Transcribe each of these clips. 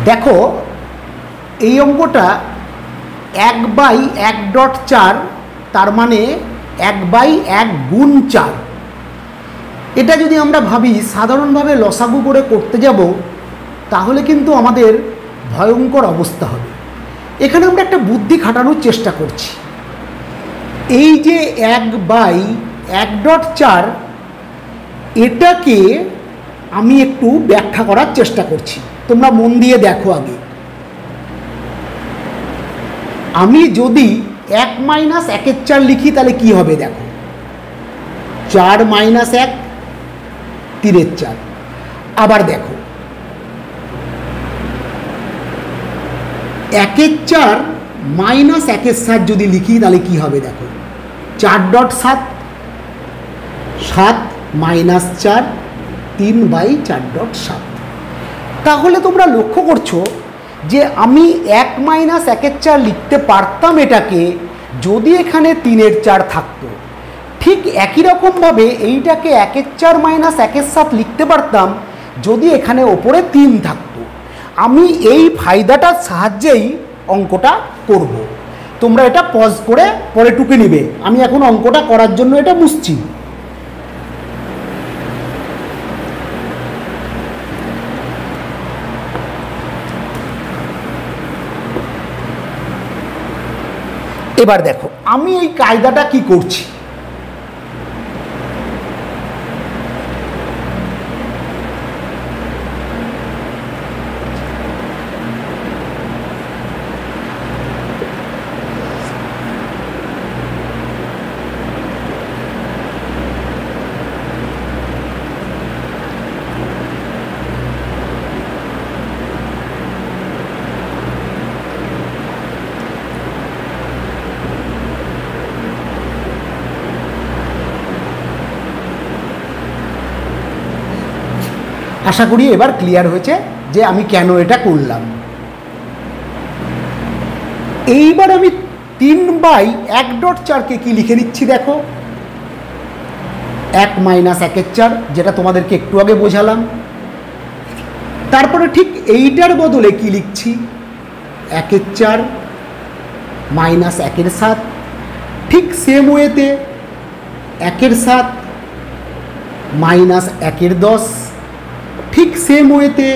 দেখো এই অঙ্কটা 1/1.4 তার মানে 1/1 গুণ 4। এটা যদি আমরা ভাবি সাধারণভাবে লসাগু করে করতে যাব তাহলে কিন্তু আমাদের ভয়ঙ্কর অবস্থা হবে। এখানে আমরা একটা বুদ্ধি খাটানোর চেষ্টা করছি। এই যে 1/1.4 এটাকে আমি একটু ব্যাখ্যা করার চেষ্টা করছি, তোমরা মন দিয়ে দেখো। আগে আমি যদি 1 - 1/4 লিখি তাহলে কি হবে দেখো, 4 - 1 3/4। আবার দেখো 1/4 - 1/7 যদি লিখি তাহলে কি হবে দেখো, 4.7 7 - 4 3/4.7। তাহলে তোমরা লক্ষ্য করছো যে আমি 1 - 1/4 লিখতে পারতাম এটাকে যদি এখানে 3/4 থাকতো। ঠিক একই রকমভাবে এইটাকে 1/4 - 1/7 লিখতে পারতাম যদি এখানে ওপরে 3 থাকতো। আমি এই ফায়দাটার সাহায্যেই অঙ্কটা করব। তোমরা এটা পজ করে পরে টুকে নিবে। আমি এখন অঙ্কটা করার জন্য এটা মুছছি। এবার দেখো আমি এই কায়দাটা কি করছি। আশা করি এবার ক্লিয়ার হয়েছে যে আমি কেন এটা করলাম। এইবার আমি 3/1.4কে কি লিখে নিচ্ছি দেখো, 1 - 1/4, যেটা তোমাদেরকে একটু আগে বোঝালাম। তারপরে ঠিক এইটার বদলে কি লিখছি, 1/4 - 1/7। ঠিক সেম ওয়েতে 1/7 - 1/10। ঠিক সেম ওয়েতে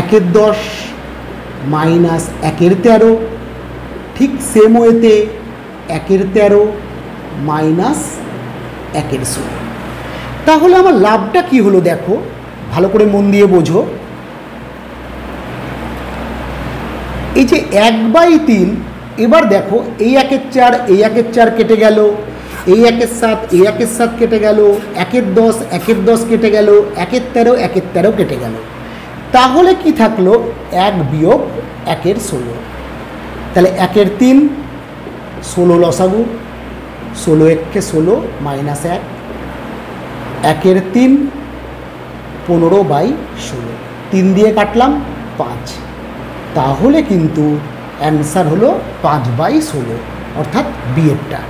1/10 - 1/13। ঠিক সেম ওয়েতে 1/13 - 1/16। তাহলে আমার লাভটা কি হলো দেখো, ভালো করে মন দিয়ে বোঝো। এই যে 1/3, এবার দেখো এই 1/4 এই 1/4 কেটে গেল, এই 1/7 এই 1/7 কেটে গেল, 1/10 1/10 কেটে গেল, 1/13 1/13 কেটে গেল। তাহলে কি থাকলো, 1 বিয়োগ 1/16। তাহলে 1/3 16 লসাগু, 16 × 16 - 1। 1/3 15/16, 3 দিয়ে কাটলাম 5। তাহলে কিন্তু অ্যান্সার হলো 5/16, অর্থাৎ বিয়েরটা।